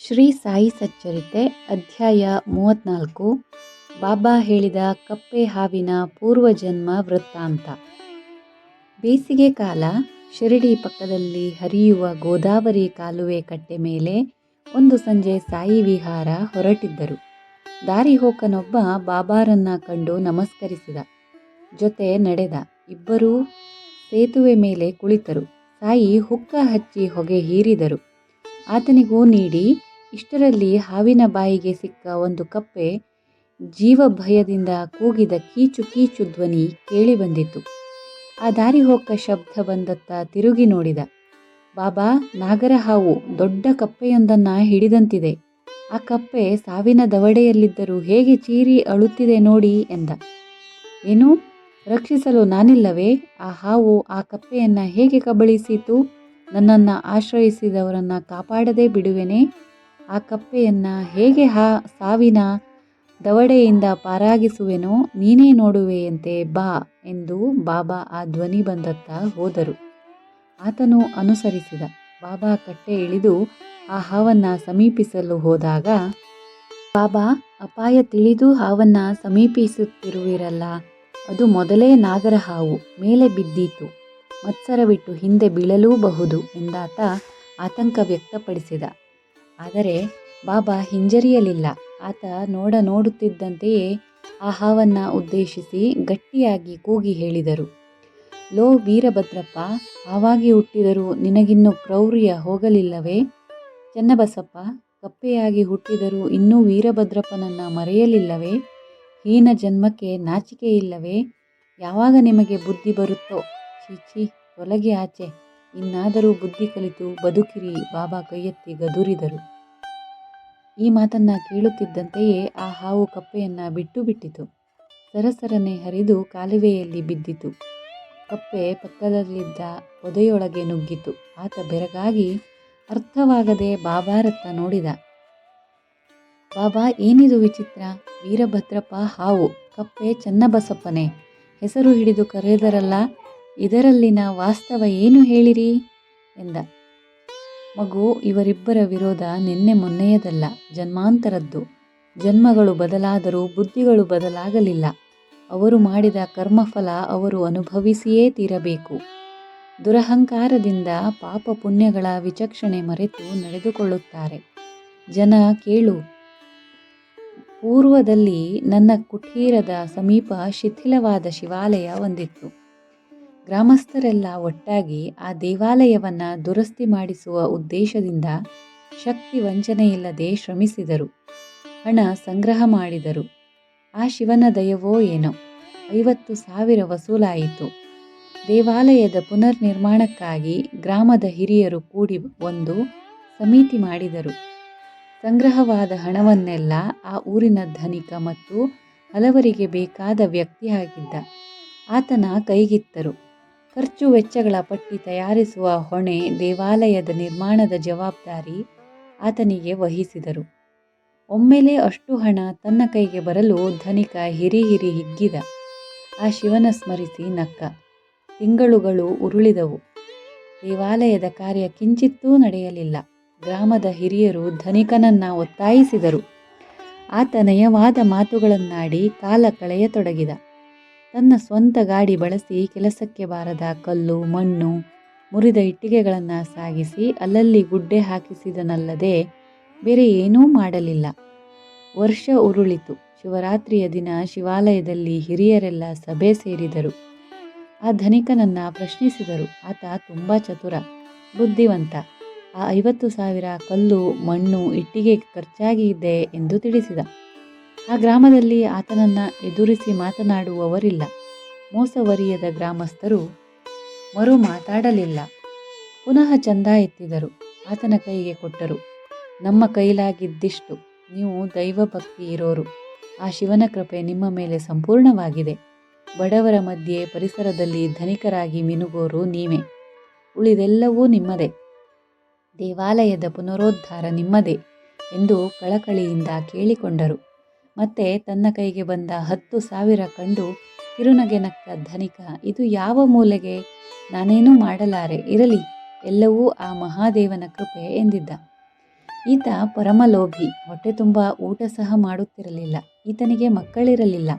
ಶ್ರೀ ಸಾಯಿ ಸಚ್ಚರಿತೆ ಅಧ್ಯಾಯ 34 ಬಾಬಾ ಹೇಳಿದ ಕಪ್ಪೆ ಹಾವಿನ ಪೂರ್ವಜನ್ಮ ವೃತ್ತಾಂತ. ಬೇಸಿಗೆ ಕಾಲ. ಶಿರಡಿ ಪಕ್ಕದಲ್ಲಿ ಹರಿಯುವ ಗೋದಾವರಿ ಕಾಲುವೆ ಕಟ್ಟೆ ಮೇಲೆ ಒಂದು ಸಂಜೆ ಸಾಯಿ ವಿಹಾರ ಹೊರಟಿದ್ದರು. ದಾರಿಹೋಕನೊಬ್ಬ ಬಾಬಾರನ್ನ ಕಂಡು ನಮಸ್ಕರಿಸಿದ. ಜೊತೆ ನಡೆದ. ಇಬ್ಬರೂ ಸೇತುವೆ ಮೇಲೆ ಕುಳಿತರು. ಸಾಯಿ ಹುಕ್ಕ ಹಚ್ಚಿ ಹೊಗೆ ಹೀರಿದರು. ಆತನಿಗೂ ನೀಡಿ. ಇಷ್ಟರಲ್ಲಿ ಹಾವಿನ ಬಾಯಿಗೆ ಸಿಕ್ಕ ಒಂದು ಕಪ್ಪೆ ಜೀವಭಯದಿಂದ ಕೂಗಿದ ಕೀಚು ಕೀಚು ಧ್ವನಿ ಕೇಳಿಬಂದಿತು. ಆ ದಾರಿಹೋಕ ಶಬ್ದ ಬಂದತ್ತ ತಿರುಗಿ ನೋಡಿದ. ಬಾಬಾ, ನಾಗರ ಹಾವು ದೊಡ್ಡ ಕಪ್ಪೆಯೊಂದನ್ನು ಹಿಡಿದಂತಿದೆ. ಆ ಕಪ್ಪೆ ಸಾವಿನ ದವಡೆಯಲ್ಲಿದ್ದರೂ ಹೇಗೆ ಚೀರಿ ಅಳುತ್ತಿದೆ ನೋಡಿ ಎಂದ. ಏನು, ರಕ್ಷಿಸಲು ನಾನಿಲ್ಲವೇ? ಆ ಹಾವು ಆ ಕಪ್ಪೆಯನ್ನು ಹೇಗೆ ಕಬಳಿಸಿತು? ನನ್ನನ್ನು ಆಶ್ರಯಿಸಿದವರನ್ನು ಕಾಪಾಡದೆ ಬಿಡುವೆನೆ? ಆ ಕಪ್ಪೆಯನ್ನು ಹೇಗೆ ಸಾವಿನ ದವಡೆಯಿಂದ ಪಾರಾಗಿಸುವೆನೋ ನೀನೇ ನೋಡುವೆಯಂತೆ, ಬಾ ಎಂದು ಬಾಬಾ ಆ ಧ್ವನಿ ಬಂದತ್ತ ಹೋದರು. ಆತನು ಅನುಸರಿಸಿದ. ಬಾಬಾ ಕಟ್ಟೆ ಇಳಿದು ಆ ಹಾವನ್ನು ಸಮೀಪಿಸಲು ಹೋದಾಗ, ಬಾಬಾ, ಅಪಾಯ ತಿಳಿದು ಹಾವನ್ನು ಸಮೀಪಿಸುತ್ತಿರುವಿರಲ್ಲ, ಅದು ಮೊದಲೇ ನಾಗರ ಹಾವು, ಮೇಲೆ ಬಿದ್ದೀತು, ಮತ್ಸರವಿಟ್ಟು ಹಿಂದೆ ಬೀಳಲೂಬಹುದು ಎಂದಾತ ಆತಂಕ ವ್ಯಕ್ತಪಡಿಸಿದ. ಆದರೆ ಬಾಬಾ ಹಿಂಜರಿಯಲಿಲ್ಲ. ಆತ ನೋಡುತ್ತಿದ್ದಂತೆಯೇ ಆ ಹಾವನ್ನು ಉದ್ದೇಶಿಸಿ ಗಟ್ಟಿಯಾಗಿ ಕೂಗಿ ಹೇಳಿದರು. ಲೋ ವೀರಭದ್ರಪ್ಪ, ಹಾವಾಗಿ ಹುಟ್ಟಿದರೂ ನಿನಗಿನ್ನೂ ಕ್ರೌರ್ಯ ಹೋಗಲಿಲ್ಲವೇ? ಚೆನ್ನಬಸಪ್ಪ, ಕಪ್ಪೆಯಾಗಿ ಹುಟ್ಟಿದರೂ ಇನ್ನೂ ವೀರಭದ್ರಪ್ಪನನ್ನು ಮರೆಯಲಿಲ್ಲವೇ? ಹೀನ ಜನ್ಮಕ್ಕೆ ನಾಚಿಕೆ ಇಲ್ಲವೇ? ಯಾವಾಗ ನಿಮಗೆ ಬುದ್ಧಿ ಬರುತ್ತೋ? ಚೀಚಿ, ತೊಲಗಿ ಆಚೆ, ಇನ್ನಾದರೂ ಬುದ್ಧಿ ಕಲಿತು ಬದುಕಿರಿ, ಬಾಬಾ ಕೈಯೆತ್ತಿ ಗದುರಿದರು. ಈ ಮಾತನ್ನು ಕೇಳುತ್ತಿದ್ದಂತೆಯೇ ಆ ಹಾವು ಕಪ್ಪೆಯನ್ನು ಬಿಟ್ಟು ಬಿಟ್ಟಿತು. ಸರಸರನೆ ಹರಿದು ಕಾಲುವೆಯಲ್ಲಿ ಬಿದ್ದಿತು. ಕಪ್ಪೆ ಪಕ್ಕದಲ್ಲಿದ್ದ ಪೊದೆಯೊಳಗೆ ನುಗ್ಗಿತು. ಆತ ಬೆರಗಾಗಿ ಅರ್ಥವಾಗದೆ ಬಾಬಾರತ್ತ ನೋಡಿದ. ಬಾಬಾ, ಏನಿದು ವಿಚಿತ್ರ? ವೀರಭದ್ರಪ್ಪ ಹಾವು, ಕಪ್ಪೆ ಚೆನ್ನಬಸಪ್ಪನೇ ಹೆಸರು ಹಿಡಿದು ಕರೆದರಲ್ಲ, ಇದರಲ್ಲಿನ ವಾಸ್ತವ ಏನು ಹೇಳಿರಿ ಎಂದ. ಮಗು, ಇವರಿಬ್ಬರ ವಿರೋಧ ನಿನ್ನೆ ಮೊನ್ನೆಯದಲ್ಲ, ಜನ್ಮಾಂತರದ್ದು. ಜನ್ಮಗಳು ಬದಲಾದರೂ ಬುದ್ಧಿಗಳು ಬದಲಾಗಲಿಲ್ಲ. ಅವರು ಮಾಡಿದ ಕರ್ಮಫಲ ಅವರು ಅನುಭವಿಸಿಯೇ ತೀರಬೇಕು. ದುರಹಂಕಾರದಿಂದ ಪಾಪ ಪುಣ್ಯಗಳ ವಿಚಕ್ಷಣೆ ಮರೆತು ನಡೆದುಕೊಳ್ಳುತ್ತಾರೆ. ಜನ ಕೇಳು. ಪೂರ್ವದಲ್ಲಿ ನನ್ನ ಕುಟೀರದ ಸಮೀಪ ಶಿಥಿಲವಾದ ಶಿವಾಲಯ ಒಂದಿತ್ತು. ಗ್ರಾಮಸ್ಥರೆಲ್ಲ ಒಟ್ಟಾಗಿ ಆ ದೇವಾಲಯವನ್ನು ದುರಸ್ತಿ ಮಾಡಿಸುವ ಉದ್ದೇಶದಿಂದ ಶಕ್ತಿ ವಂಚನೆಯಿಲ್ಲದೆ ಶ್ರಮಿಸಿದರು. ಹಣ ಸಂಗ್ರಹ ಮಾಡಿದರು. ಆ ಶಿವನ ದಯವೋ ಏನೋ 50,000 ವಸೂಲಾಯಿತು. ದೇವಾಲಯದ ಪುನರ್ನಿರ್ಮಾಣಕ್ಕಾಗಿ ಗ್ರಾಮದ ಹಿರಿಯರು ಕೂಡಿ ಒಂದು ಸಮಿತಿ ಮಾಡಿದರು. ಸಂಗ್ರಹವಾದ ಹಣವನ್ನೆಲ್ಲ ಆ ಊರಿನ ಧನಿಕ ಮತ್ತು ಹಲವರಿಗೆ ಬೇಕಾದ ವ್ಯಕ್ತಿಯಾಗಿದ್ದ ಆತನ ಕೈಗಿತ್ತರು. ಖರ್ಚು ವೆಚ್ಚಗಳ ಪಟ್ಟಿ ತಯಾರಿಸುವ ಹೊಣೆ, ದೇವಾಲಯದ ನಿರ್ಮಾಣದ ಜವಾಬ್ದಾರಿ ಆತನಿಗೆ ವಹಿಸಿದರು. ಒಮ್ಮೆಲೆ ಅಷ್ಟು ಹಣ ತನ್ನ ಕೈಗೆ ಬರಲು ಧನಿಕ ಹಿರಿ ಹಿಗ್ಗಿದ. ಆ ಶಿವನ ಸ್ಮರಿಸಿ ನಕ್ಕ. ತಿಂಗಳುಗಳು ಉರುಳಿದವು. ದೇವಾಲಯದ ಕಾರ್ಯ ಕಿಂಚಿತ್ತೂ ನಡೆಯಲಿಲ್ಲ. ಗ್ರಾಮದ ಹಿರಿಯರು ಧನಿಕನನ್ನ ಒತ್ತಾಯಿಸಿದರು. ಆತ ನಯವಾದ ಮಾತುಗಳನ್ನಾಡಿ ಕಾಲ ಕಳೆಯತೊಡಗಿದ. ತನ್ನ ಸ್ವಂತ ಗಾಡಿ ಬಳಸಿ ಕೆಲಸಕ್ಕೆ ಬಾರದ ಕಲ್ಲು, ಮಣ್ಣು, ಮುರಿದ ಇಟ್ಟಿಗೆಗಳನ್ನು ಸಾಗಿಸಿ ಅಲ್ಲಲ್ಲಿ ಗುಡ್ಡೆ ಹಾಕಿಸಿದನಲ್ಲದೆ ಬೇರೆ ಏನೂ ಮಾಡಲಿಲ್ಲ. ವರ್ಷ ಉರುಳಿತು. ಶಿವರಾತ್ರಿಯ ದಿನ ಶಿವಾಲಯದಲ್ಲಿ ಹಿರಿಯರೆಲ್ಲ ಸಭೆ ಸೇರಿದರು. ಆ ಧನಿಕನನ್ನು ಪ್ರಶ್ನಿಸಿದರು. ಆತ ತುಂಬ ಚತುರ, ಬುದ್ಧಿವಂತ. ಆ 50,000 ಕಲ್ಲು, ಮಣ್ಣು, ಇಟ್ಟಿಗೆ ಖರ್ಚಾಗಿದೆ ಎಂದು ತಿಳಿಸಿದ. ಆ ಗ್ರಾಮದಲ್ಲಿ ಆತನನ್ನು ಎದುರಿಸಿ ಮಾತನಾಡುವವರಿಲ್ಲ. ಮೋಸವರಿಯದ ಗ್ರಾಮಸ್ಥರು ಮರು ಮಾತಾಡಲಿಲ್ಲ. ಪುನಃ ಚಂದ ಎತ್ತಿದರು. ಆತನ ಕೈಗೆ ಕೊಟ್ಟರು. ನಮ್ಮ ಕೈಲಾಗಿದ್ದಿಷ್ಟು. ನೀವು ದೈವಭಕ್ತಿ ಇರೋರು. ಆ ಶಿವನ ಕೃಪೆ ನಿಮ್ಮ ಮೇಲೆ ಸಂಪೂರ್ಣವಾಗಿದೆ. ಬಡವರ ಮಧ್ಯೆ ಪರಿಸರದಲ್ಲಿ ಧನಿಕರಾಗಿ ಮಿನುಗೋರು ನೀವೇ. ಉಳಿದೆಲ್ಲವೂ ನಿಮ್ಮದೇ. ದೇವಾಲಯದ ಪುನರೋದ್ಧಾರ ನಿಮ್ಮದೇ ಎಂದು ಕಳಕಳಿಯಿಂದ ಕೇಳಿಕೊಂಡರು. ಮತ್ತೆ ತನ್ನ ಕೈಗೆ ಬಂದ 10,000 ಕಂಡು ಕಿರುನಗೆ ನಕ್ಕ ಧನಿಕ, ಇದು ಯಾವ ಮೂಲೆಗೆ? ನಾನೇನೂ ಮಾಡಲಾರೆ, ಇರಲಿ, ಎಲ್ಲವೂ ಆ ಮಹಾದೇವನ ಕೃಪೆ ಎಂದಿದ್ದ. ಈತ ಪರಮಲೋಭಿ. ಹೊಟ್ಟೆ ತುಂಬ ಊಟ ಸಹ ಮಾಡುತ್ತಿರಲಿಲ್ಲ. ಈತನಿಗೆ ಮಕ್ಕಳಿರಲಿಲ್ಲ.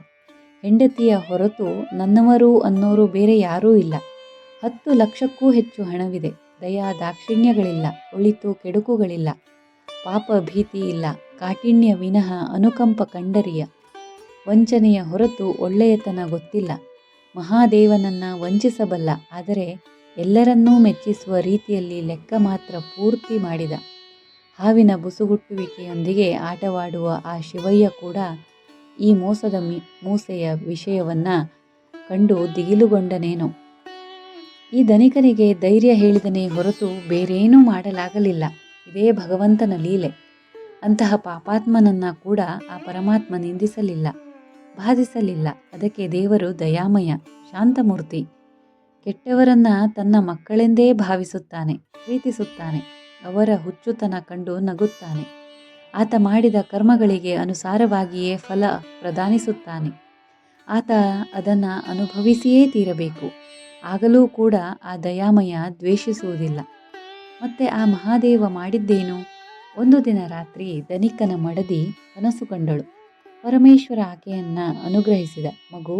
ಹೆಂಡತಿಯ ಹೊರತು ನನ್ನವರು ಅನ್ನೋರು ಬೇರೆ ಯಾರೂ ಇಲ್ಲ. 10 ಲಕ್ಷಕ್ಕೂ ಹೆಚ್ಚು ಹಣವಿದೆ. ದಯಾ ದಾಕ್ಷಿಣ್ಯಗಳಿಲ್ಲ. ಒಳಿತು ಕೆಡುಕುಗಳಿಲ್ಲ. ಪಾಪ ಭೀತಿ ಇಲ್ಲ. ಕಾಠಿಣ್ಯ ವಿನಃ ಅನುಕಂಪ ಕಂಡರಿಯ. ವಂಚನೆಯ ಹೊರತು ಒಳ್ಳೆಯತನ ಗೊತ್ತಿಲ್ಲ. ಮಹಾದೇವನನ್ನ ವಂಚಿಸಬಲ್ಲ. ಆದರೆ ಎಲ್ಲರನ್ನೂ ಮೆಚ್ಚಿಸುವ ರೀತಿಯಲ್ಲಿ ಲೆಕ್ಕ ಮಾತ್ರ ಪೂರ್ತಿ ಮಾಡಿದ. ಹಾವಿನ ಬುಸುಗುಟ್ಟುವಿಕೆಯೊಂದಿಗೆ ಆಟವಾಡುವ ಆ ಶಿವಯ್ಯ ಕೂಡ ಈ ಮೋಸದ ಮೂಸೆಯ ವಿಷಯವನ್ನ ಕಂಡು ದಿಗಿಲುಗೊಂಡನೇನೋ. ಈ ಧನಿಕನಿಗೆ ಧೈರ್ಯ ಹೇಳಿದನೇ ಹೊರತು ಬೇರೇನೂ ಮಾಡಲಾಗಲಿಲ್ಲ. ಇದೇ ಭಗವಂತನ ಲೀಲೆ. ಅಂತಹ ಪಾಪಾತ್ಮನನ್ನ ಕೂಡ ಆ ಪರಮಾತ್ಮ ನಿಂದಿಸಲಿಲ್ಲ, ಬಾಧಿಸಲಿಲ್ಲ. ಅದಕ್ಕೆ ದೇವರು ದಯಾಮಯ, ಶಾಂತಮೂರ್ತಿ. ಕೆಟ್ಟವರನ್ನ ತನ್ನ ಮಕ್ಕಳೆಂದೇ ಭಾವಿಸುತ್ತಾನೆ, ಪ್ರೀತಿಸುತ್ತಾನೆ. ಅವರ ಹುಚ್ಚುತನ ಕಂಡು ನಗುತ್ತಾನೆ. ಆತ ಮಾಡಿದ ಕರ್ಮಗಳಿಗೆ ಅನುಸಾರವಾಗಿಯೇ ಫಲ ಪ್ರದಾನಿಸುತ್ತಾನೆ. ಆತ ಅದನ್ನು ಅನುಭವಿಸಿಯೇ ತೀರಬೇಕು. ಆಗಲೂ ಕೂಡ ಆ ದಯಾಮಯ ದ್ವೇಷಿಸುವುದಿಲ್ಲ. ಮತ್ತೆ ಆ ಮಹಾದೇವ ಮಾಡಿದ್ದೇನು? ಒಂದು ದಿನ ರಾತ್ರಿ ಧನಿಕನ ಮಡದಿ ಕನಸು ಕಂಡಳು. ಪರಮೇಶ್ವರ ಆಕೆಯನ್ನ ಅನುಗ್ರಹಿಸಿದ. ಮಗು,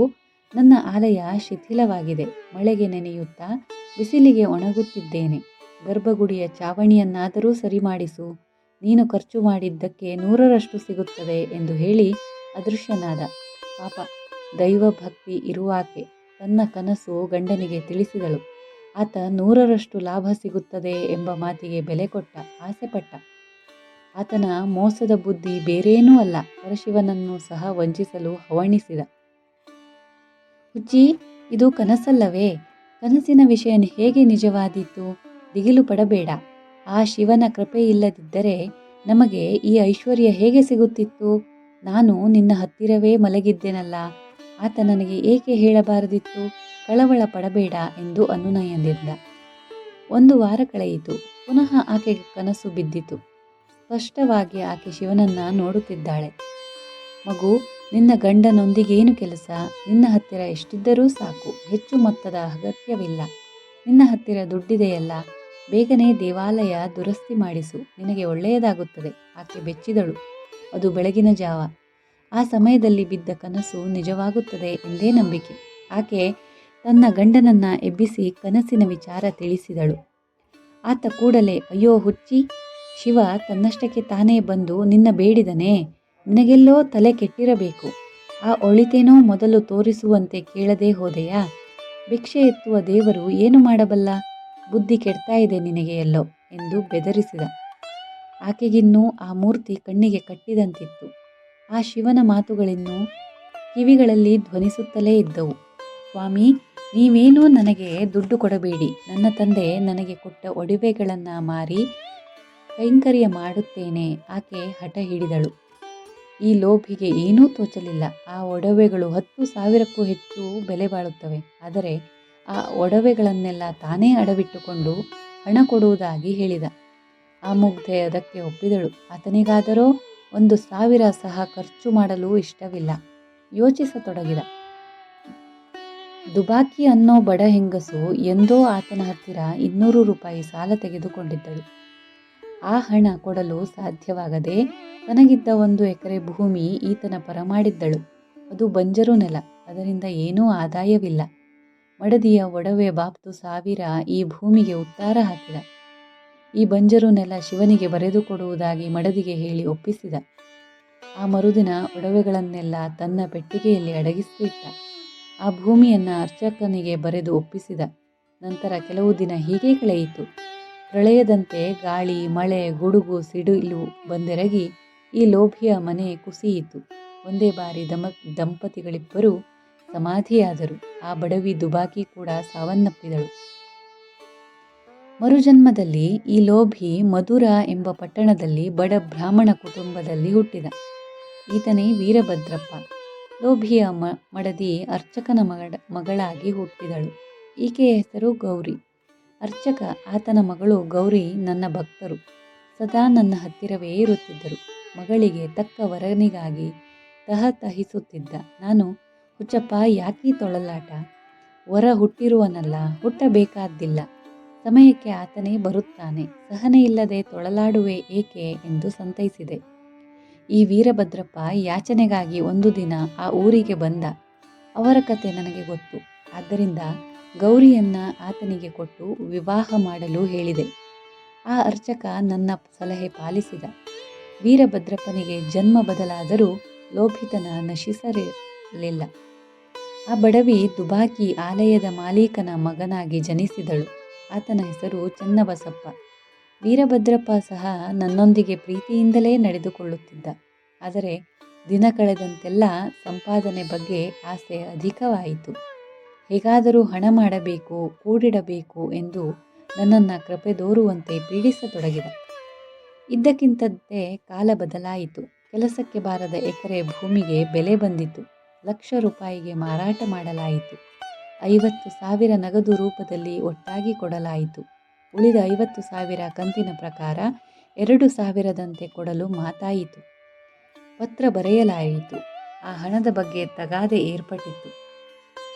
ನನ್ನ ಆಲಯ ಶಿಥಿಲವಾಗಿದೆ. ಮಳೆಗೆ ನೆನೆಯುತ್ತಾ ಬಿಸಿಲಿಗೆ ಒಣಗುತ್ತಿದ್ದೇನೆ. ಗರ್ಭಗುಡಿಯ ಚಾವಣಿಯನ್ನಾದರೂ ಸರಿ ಮಾಡಿಸು. ನೀನು ಖರ್ಚು ಮಾಡಿದ್ದಕ್ಕೆ 100ರಷ್ಟು ಸಿಗುತ್ತದೆ ಎಂದು ಹೇಳಿ ಅದೃಶ್ಯನಾದ. ಪಾಪ, ದೈವಭಕ್ತಿ ಇರುವಾಕೆ ತನ್ನ ಕನಸು ಗಂಡನಿಗೆ ತಿಳಿಸಿದಳು. ಆತ 100ರಷ್ಟು ಲಾಭ ಸಿಗುತ್ತದೆ ಎಂಬ ಮಾತಿಗೆ ಬೆಲೆ ಕೊಟ್ಟ, ಆಸೆಪಟ್ಟ. ಆತನ ಮೋಸದ ಬುದ್ಧಿ ಬೇರೇನೂ ಅಲ್ಲ, ಪರಶಿವನನ್ನು ಸಹ ವಂಚಿಸಲು ಹವಣಿಸಿದ. ಹುಚ್ಚಿ, ಇದು ಕನಸಲ್ಲವೇ? ಕನಸಿನ ವಿಷಯ ಹೇಗೆ ನಿಜವಾದೀತು? ದಿಗಿಲು ಪಡಬೇಡ. ಆ ಶಿವನ ಕೃಪೆ ಇಲ್ಲದಿದ್ದರೆ ನಮಗೆ ಈ ಐಶ್ವರ್ಯ ಹೇಗೆ ಸಿಗುತ್ತಿತ್ತು? ನಾನು ನಿನ್ನ ಹತ್ತಿರವೇ ಮಲಗಿದ್ದೆನಲ್ಲ, ಆತ ನನಗೆ ಏಕೆ ಹೇಳಬಾರದಿತ್ತು? ಕಳವಳ ಪಡಬೇಡ ಎಂದು ಅನುನಯದಿಂದ. 1 ವಾರ ಕಳೆಯಿತು. ಪುನಃ ಆಕೆಗೆ ಕನಸು ಬಿದ್ದಿತು. ಸ್ಪಷ್ಟವಾಗಿ ಆಕೆ ಶಿವನನ್ನ ನೋಡುತ್ತಿದ್ದಾಳೆ. ಮಗು, ನಿನ್ನ ಗಂಡನೊಂದಿಗೇನು ಕೆಲಸ? ನಿನ್ನ ಹತ್ತಿರ ಎಷ್ಟಿದ್ದರೂ ಸಾಕು. ಹೆಚ್ಚು ಮೊತ್ತದ ಅಗತ್ಯವಿಲ್ಲ. ನಿನ್ನ ಹತ್ತಿರ ದುಡ್ಡಿದೆಯಲ್ಲ, ಬೇಗನೆ ದೇವಾಲಯ ದುರಸ್ತಿ ಮಾಡಿಸು. ನಿನಗೆ ಒಳ್ಳೆಯದಾಗುತ್ತದೆ. ಆಕೆ ಬೆಚ್ಚಿದಳು. ಅದು ಬೆಳಗಿನ ಜಾವ. ಆ ಸಮಯದಲ್ಲಿ ಬಿದ್ದ ಕನಸು ನಿಜವಾಗುತ್ತದೆ ಎಂದೇ ನಂಬಿಕೆ. ಆಕೆ ತನ್ನ ಗಂಡನನ್ನ ಎಬ್ಬಿಸಿ ಕನಸಿನ ವಿಚಾರ ತಿಳಿಸಿದಳು. ಆತ ಕೂಡಲೇ, ಅಯ್ಯೋ ಹುಚ್ಚಿ, ಶಿವ ತನ್ನಷ್ಟಕ್ಕೆ ತಾನೇ ಬಂದು ನಿನ್ನ ಬೇಡಿದನೇ? ನಿನಗೆಲ್ಲೋ ತಲೆ ಕೆಟ್ಟಿರಬೇಕು. ಆ ಒಳಿತೇನೋ ಮೊದಲು ತೋರಿಸುವಂತೆ ಕೇಳದೆ ಹೋದೆಯಾ? ಭಿಕ್ಷೆ ಎತ್ತುವ ದೇವರು ಏನು ಮಾಡಬಲ್ಲ? ಬುದ್ಧಿ ಕೆಡ್ತಾ ಇದೆ ನಿನಗೆ ಎಲ್ಲೋ ಎಂದು ಬೆದರಿಸಿದ. ಆಕೆಗಿನ್ನೂ ಆ ಮೂರ್ತಿ ಕಣ್ಣಿಗೆ ಕಟ್ಟಿದಂತಿತ್ತು. ಆ ಶಿವನ ಮಾತುಗಳಿನ್ನೂ ಕಿವಿಗಳಲ್ಲಿ ಧ್ವನಿಸುತ್ತಲೇ ಇದ್ದವು. ಸ್ವಾಮಿ, ನೀವೇನೂ ನನಗೆ ದುಡ್ಡು ಕೊಡಬೇಡಿ. ನನ್ನ ತಂದೆ ನನಗೆ ಕೊಟ್ಟ ಒಡವೆಗಳನ್ನು ಮಾರಿ ಕೈಂಕರ್ಯ ಮಾಡುತ್ತೇನೆ. ಆಕೆ ಹಠ ಹಿಡಿದಳು. ಈ ಲೋಭಿಗೆ ಏನೂ ತೋಚಲಿಲ್ಲ. ಆ ಒಡವೆಗಳು 10,000ಕ್ಕೂ ಹೆಚ್ಚು ಬೆಲೆ ಬಾಳುತ್ತವೆ. ಆದರೆ ಆ ಒಡವೆಗಳನ್ನೆಲ್ಲ ತಾನೇ ಅಡವಿಟ್ಟುಕೊಂಡು ಹಣ ಕೊಡುವುದಾಗಿ ಹೇಳಿದ. ಆ ಮುಗ್ಧೆ ಅದಕ್ಕೆ ಒಪ್ಪಿದಳು. ಆತನಿಗಾದರೋ 1,000 ಸಹ ಖರ್ಚು ಮಾಡಲು ಇಷ್ಟವಿಲ್ಲ. ಯೋಚಿಸತೊಡಗಿದ. ದುಬಾಕಿ ಅನ್ನೋ ಬಡ ಹೆಂಗಸು ಎಂದೋ ಆತನ ಹತ್ತಿರ 200 ರೂಪಾಯಿ ಸಾಲ ತೆಗೆದುಕೊಂಡಿದ್ದಳು. ಆ ಹಣ ಕೊಡಲು ಸಾಧ್ಯವಾಗದೆ ತನಗಿದ್ದ 1 ಎಕರೆ ಭೂಮಿ ಈತನ ಪರ ಮಾಡಿದ್ದಳು. ಅದು ಬಂಜರು ನೆಲ. ಅದರಿಂದ ಏನೂ ಆದಾಯವಿಲ್ಲ. ಮಡದಿಯ ಒಡವೆ ಬಾಬ್ತು 1000 ಈ ಭೂಮಿಗೆ ಉತ್ತಾರ ಹಾಕಿದ. ಈ ಬಂಜರು ನೆಲ ಶಿವನಿಗೆ ಬರೆದು ಕೊಡುವುದಾಗಿ ಮಡದಿಗೆ ಹೇಳಿ ಒಪ್ಪಿಸಿದ. ಆ ಮರುದಿನ ಒಡವೆಗಳನ್ನೆಲ್ಲ ತನ್ನ ಪೆಟ್ಟಿಗೆಯಲ್ಲಿ ಅಡಗಿಸಿಟ್ಟ. ಆ ಭೂಮಿಯನ್ನು ಅರ್ಚಕನಿಗೆ ಬರೆದು ಒಪ್ಪಿಸಿದ. ನಂತರ ಕೆಲವು ದಿನ ಹೀಗೆ ಕಳೆಯಿತು. ಪ್ರಳಯದಂತೆ ಗಾಳಿ, ಮಳೆ, ಗುಡುಗು, ಸಿಡಿಲು ಬಂದೆರಗಿ ಈ ಲೋಭಿಯ ಮನೆ ಕುಸಿಯಿತು. ಒಂದೇ ಬಾರಿ ದಂಪತಿಗಳಿಬ್ಬರೂ ಸಮಾಧಿಯಾದರು. ಆ ಬಡವಿ ದುಬಾಕಿ ಕೂಡ ಸಾವನ್ನಪ್ಪಿದಳು. ಮರುಜನ್ಮದಲ್ಲಿ ಈ ಲೋಭಿ ಮಧುರ ಎಂಬ ಪಟ್ಟಣದಲ್ಲಿ ಬಡ ಬ್ರಾಹ್ಮಣ ಕುಟುಂಬದಲ್ಲಿ ಹುಟ್ಟಿದ. ಈತನೇ ವೀರಭದ್ರಪ್ಪ. ಲೋಭಿಯ ಮಡದಿ ಅರ್ಚಕನ ಮಗಳಾಗಿ ಹುಟ್ಟಿದಳು. ಈಕೆಯ ಹೆಸರು ಗೌರಿ. ಅರ್ಚಕ, ಆತನ ಮಗಳು ಗೌರಿ ನನ್ನ ಭಕ್ತರು. ಸದಾ ನನ್ನ ಹತ್ತಿರವೇ ಇರುತ್ತಿದ್ದರು. ಮಗಳಿಗೆ ತಕ್ಕ ವರನಿಗಾಗಿ ತಹತಹಿಸುತ್ತಿದ್ದ ನಾನು, ಹುಚ್ಚಪ್ಪ, ಯಾಕೀ ತೊಳಲಾಟ? ವರ ಹುಟ್ಟಿರುವನಲ್ಲ, ಹುಟ್ಟಬೇಕಾದ್ದಿಲ್ಲ. ಸಮಯಕ್ಕೆ ಆತನೇ ಬರುತ್ತಾನೆ, ಸಹನೆಯಿಲ್ಲದೆ ತೊಳಲಾಡುವೆ ಏಕೆ ಎಂದು ಸಂತೈಸಿದೆ. ಈ ವೀರಭದ್ರಪ್ಪ ಯಾಚನೆಗಾಗಿ ಒಂದು ದಿನ ಆ ಊರಿಗೆ ಬಂದ. ಅವರ ಕತೆ ನನಗೆ ಗೊತ್ತು. ಆದ್ದರಿಂದ ಗೌರಿಯನ್ನ ಆತನಿಗೆ ಕೊಟ್ಟು ವಿವಾಹ ಮಾಡಲು ಹೇಳಿದೆ. ಆ ಅರ್ಚಕ ನನ್ನ ಸಲಹೆ ಪಾಲಿಸಿದ. ವೀರಭದ್ರಪ್ಪನಿಗೆ ಜನ್ಮ ಬದಲಾದರೂ ಲೋಭಿತನ ನಶಿಸಲಿಲ್ಲ. ಆ ಬಡವಿ ದುಬಾಕಿ ಆಲಯದ ಮಾಲೀಕನ ಮಗನಾಗಿ ಜನಿಸಿದಳು. ಆತನ ಹೆಸರು ಚನ್ನಬಸಪ್ಪ. ವೀರಭದ್ರಪ್ಪ ಸಹ ನನ್ನೊಂದಿಗೆ ಪ್ರೀತಿಯಿಂದಲೇ ನಡೆದುಕೊಳ್ಳುತ್ತಿದ್ದ. ಆದರೆ ದಿನ ಕಳೆದಂತೆಲ್ಲ ಸಂಪಾದನೆ ಬಗ್ಗೆ ಆಸೆ ಅಧಿಕವಾಯಿತು. ಹೇಗಾದರೂ ಹಣ ಮಾಡಬೇಕು, ಕೂಡಿಡಬೇಕು ಎಂದು ನನ್ನನ್ನು ಕೃಪೆದೋರುವಂತೆ ಪೀಡಿಸತೊಡಗಿದ. ಇದ್ದಕ್ಕಿದ್ದಂತೆ ಕಾಲ ಬದಲಾಯಿತು. ಕೆಲಸಕ್ಕೆ ಬಾರದ ಎಕರೆ ಭೂಮಿಗೆ ಬೆಲೆ ಬಂದಿತು. ಲಕ್ಷ ರೂಪಾಯಿಗೆ ಮಾರಾಟ ಮಾಡಲಾಯಿತು. 50,000 ನಗದು ರೂಪದಲ್ಲಿ ಒಟ್ಟಾಗಿ ಕೊಡಲಾಯಿತು. ಉಳಿದ 50,000 ಕಂತಿನ ಪ್ರಕಾರ 2,000ದಂತೆ ಕೊಡಲು ಮಾತಾಯಿತು. ಪತ್ರ ಬರೆಯಲಾಯಿತು. ಆ ಹಣದ ಬಗ್ಗೆ ತಗಾದೆ ಏರ್ಪಟ್ಟಿತು.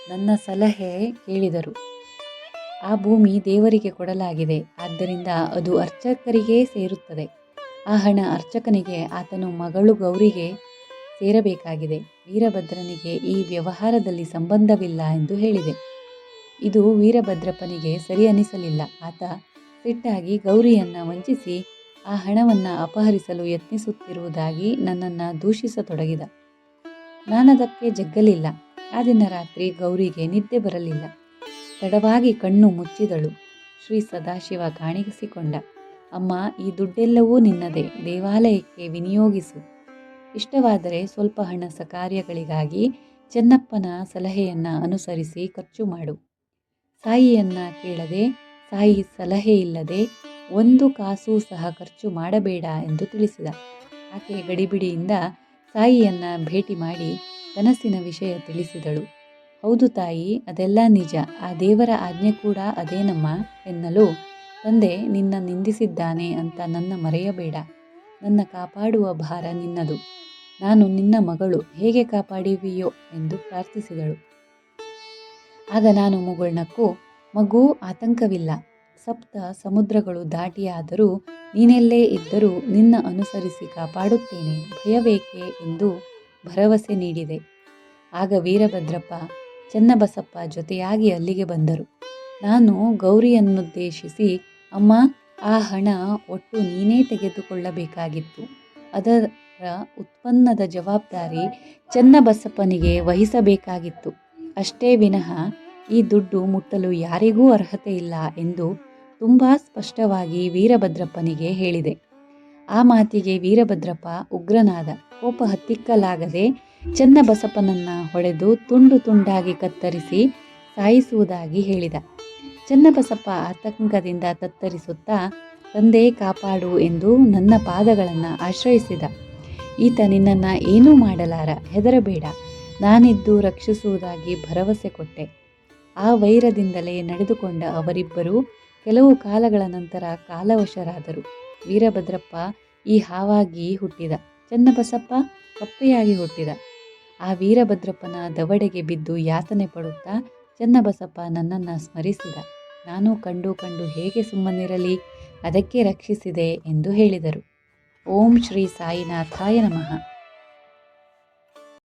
ನನ್ನ ಸಲಹೆ ಕೇಳಿದರು. ಆ ಭೂಮಿ ದೇವರಿಗೆ ಕೊಡಲಾಗಿದೆ, ಆದ್ದರಿಂದ ಅದು ಅರ್ಚಕರಿಗೇ ಸೇರುತ್ತದೆ. ಆ ಹಣ ಅರ್ಚಕನಿಗೆ ಆತನ ಮಗಳು ಗೌರಿಗೆ ಸೇರಬೇಕಾಗಿದೆ. ವೀರಭದ್ರನಿಗೆ ಈ ವ್ಯವಹಾರದಲ್ಲಿ ಸಂಬಂಧವಿಲ್ಲ ಎಂದು ಹೇಳಿದೆ. ಇದು ವೀರಭದ್ರಪ್ಪನಿಗೆ ಸರಿ ಅನಿಸಲಿಲ್ಲ. ಆತ ಸಿಟ್ಟಾಗಿ ಗೌರಿಯನ್ನು ವಂಚಿಸಿ ಆ ಹಣವನ್ನು ಅಪಹರಿಸಲು ಯತ್ನಿಸುತ್ತಿರುವುದಾಗಿ ನನ್ನನ್ನು ದೂಷಿಸತೊಡಗಿದ. ನಾನದಕ್ಕೆ ಜಗ್ಗಲಿಲ್ಲ. ಆ ದಿನ ರಾತ್ರಿ ಗೌರಿಗೆ ನಿದ್ದೆ ಬರಲಿಲ್ಲ. ತಡವಾಗಿ ಕಣ್ಣು ಮುಚ್ಚಿದಳು. ಶ್ರೀ ಸದಾಶಿವ ಕಾಣಿಸಿಕೊಂಡ. ಅಮ್ಮ, ಈ ದುಡ್ಡೆಲ್ಲವೂ ನಿನ್ನದೇ, ದೇವಾಲಯಕ್ಕೆ ವಿನಿಯೋಗಿಸು. ಇಷ್ಟವಾದರೆ ಸ್ವಲ್ಪ ಹಣ ಸಕಾರ್ಯಗಳಿಗಾಗಿ ಚೆನ್ನಪ್ಪನ ಸಲಹೆಯನ್ನು ಅನುಸರಿಸಿ ಖರ್ಚು ಮಾಡು. ಸಾಯಿಯನ್ನ ಕೇಳದೆ, ಸಾಯಿ ಸಲಹೆ ಇಲ್ಲದೆ 1 ಕಾಸು ಸಹ ಖರ್ಚು ಮಾಡಬೇಡ ಎಂದು ತಿಳಿಸಿದ. ಆಕೆ ಗಡಿಬಿಡಿಯಿಂದ ಸಾಯಿಯನ್ನ ಭೇಟಿ ಮಾಡಿ ಕನಸಿನ ವಿಷಯ ತಿಳಿಸಿದಳು. ಹೌದು ತಾಯಿ, ಅದೆಲ್ಲ ನಿಜ. ಆ ದೇವರ ಆಜ್ಞೆ ಕೂಡ ಅದೇನಮ್ಮ ಎನ್ನಲು, ತಂದೆ ನಿನ್ನ ನಿಂದಿಸಿದ್ದಾನೆ ಅಂತ ನನ್ನ ಮರೆಯಬೇಡ. ನನ್ನ ಕಾಪಾಡುವ ಭಾರ ನಿನ್ನದು. ನಾನು ನಿನ್ನ ಮಗಳು, ಹೇಗೆ ಕಾಪಾಡುವಿಯೋ ಎಂದು ಪ್ರಾರ್ಥಿಸಿದಳು. ಆಗ ನಾನು ಮುಗುಳ್ನಕ್ಕು, ಮಗು, ಆತಂಕವಿಲ್ಲ. ಸಪ್ತ ಸಮುದ್ರಗಳು ದಾಟಿಯಾದರೂ ನೀನೆಲ್ಲೇ ಇದ್ದರೂ ನಿನ್ನ ಅನುಸರಿಸಿ ಕಾಪಾಡುತ್ತೇನೆ, ಭಯವೇಕೆ ಎಂದು ಭರವಸೆ ನೀಡಿದೆ. ಆಗ ವೀರಭದ್ರಪ್ಪ, ಚನ್ನಬಸಪ್ಪ ಜೊತೆಯಾಗಿ ಅಲ್ಲಿಗೆ ಬಂದರು. ನಾನು ಗೌರಿಯನ್ನುದ್ದೇಶಿಸಿ, ಅಮ್ಮ, ಆ ಹಣ ಒಟ್ಟು ನೀನೇ ತೆಗೆದುಕೊಳ್ಳಬೇಕಾಗಿತ್ತು. ಅದರ ಉತ್ಪನ್ನದ ಜವಾಬ್ದಾರಿ ಚನ್ನಬಸಪ್ಪನಿಗೆ ವಹಿಸಬೇಕಾಗಿತ್ತು. ಅಷ್ಟೇ ವಿನಃ ಈ ದುಡ್ಡು ಮುಟ್ಟಲು ಯಾರಿಗೂ ಅರ್ಹತೆ ಇಲ್ಲ ಎಂದು ತುಂಬ ಸ್ಪಷ್ಟವಾಗಿ ವೀರಭದ್ರಪ್ಪನಿಗೆ ಹೇಳಿದೆ. ಆ ಮಾತಿಗೆ ವೀರಭದ್ರಪ್ಪ ಉಗ್ರನಾದ. ಕೋಪ ಹತ್ತಿಕ್ಕಲಾಗದೆ ಚನ್ನಬಸಪ್ಪನನ್ನ ಹೊಡೆದು ತುಂಡು ತುಂಡಾಗಿ ಕತ್ತರಿಸಿ ಸಾಯಿಸುವುದಾಗಿ ಹೇಳಿದ. ಚನ್ನಬಸಪ್ಪ ಆತಂಕದಿಂದ ತತ್ತರಿಸುತ್ತಾ, ತಂದೆ ಕಾಪಾಡು ಎಂದು ನನ್ನ ಪಾದಗಳನ್ನು ಆಶ್ರಯಿಸಿದ. ಈತ ನಿನ್ನನ್ನು ಏನೂ ಮಾಡಲಾರ, ಹೆದರಬೇಡ, ನಾನಿದ್ದು ರಕ್ಷಿಸುವುದಾಗಿ ಭರವಸೆ ಕೊಟ್ಟೆ. ಆ ವೈರದಿಂದಲೇ ನಡೆದುಕೊಂಡ ಅವರಿಬ್ಬರೂ ಕೆಲವು ಕಾಲಗಳ ನಂತರ ಕಾಲವಶರಾದರು. ವೀರಭದ್ರಪ್ಪ ಈ ಹಾವಾಗಿ ಹುಟ್ಟಿದ, ಚನ್ನಬಸಪ್ಪ ಕಪ್ಪೆಯಾಗಿ ಹುಟ್ಟಿದ. ಆ ವೀರಭದ್ರಪ್ಪನ ದವಡೆಗೆ ಬಿದ್ದು ಯಾತನೆ ಪಡುತ್ತಾ ಚನ್ನಬಸಪ್ಪ ನನ್ನನ್ನು ಸ್ಮರಿಸಿದ. ನಾನು ಕಂಡು ಹೇಗೆ ಸುಮ್ಮನಿರಲಿ, ಅದಕ್ಕೆ ರಕ್ಷಿಸಿದೆ ಎಂದು ಹೇಳಿದರು. ಓಂ ಶ್ರೀ ಸಾಯಿನಾಥಾಯ ನಮಃ.